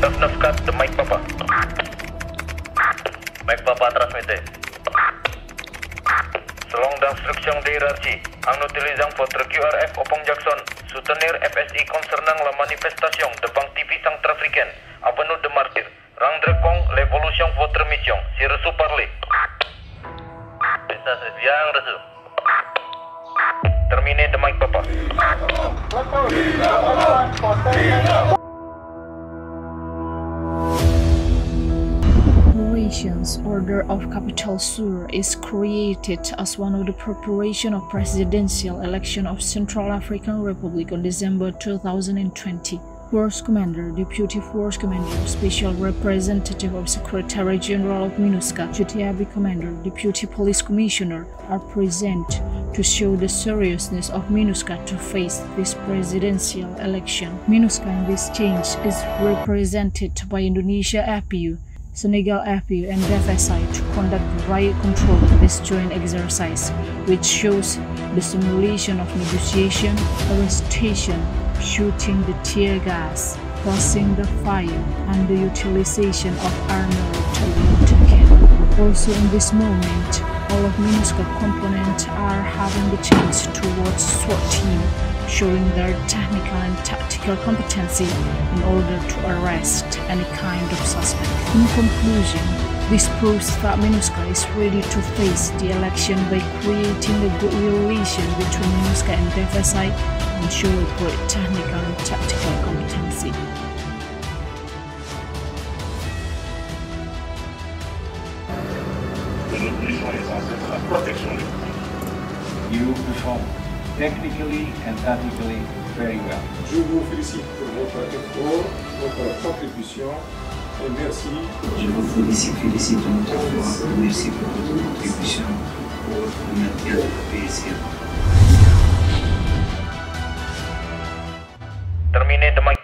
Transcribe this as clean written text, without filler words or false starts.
9 de Mike Papa. Mike Papa transmite. Selon d'instruction de hiérarchie, en utilisant votre QRF Opong Jackson, soutenir FSI concernant la manifestation devant TV centrafricaine, avenue de Martyrs. Rendre compte l'évolution de votre mission, si reçu parler. Message bien reçu. Terminé de Mike Papa. Operations Order of Capital Sur is created as one of the preparation of presidential election of Central African Republic on December 2020. Force Commander, Deputy Force Commander, Special Representative of Secretary General of MINUSCA, GTIB Commander, Deputy Police Commissioner are present to show the seriousness of MINUSCA to face this presidential election. MINUSCA in this change is represented by Indonesia APU, Senegal APU and DFSI to conduct riot control in this joint exercise, which shows the simulation of negotiation, arrestation, shooting the tear gas, tossing the fire, and the utilization of armored water cannon. Also in this moment, all of MINUSCA components are having the chance to watch SWAT team, showing their technical and tactical competency in order to arrest any kind of suspect. In conclusion, this proves that MINUSCA is ready to face the election by creating a good relation between MINUSCA and DFSI and show a great technical and tactical competency. You perform technically and tactically very well. Je vous félicite pour votre effort, votre contribution et merci. Je vous félicite une autre fois. Merci pour votre contribution pour le maintien de la paix ici. Terminé de Mike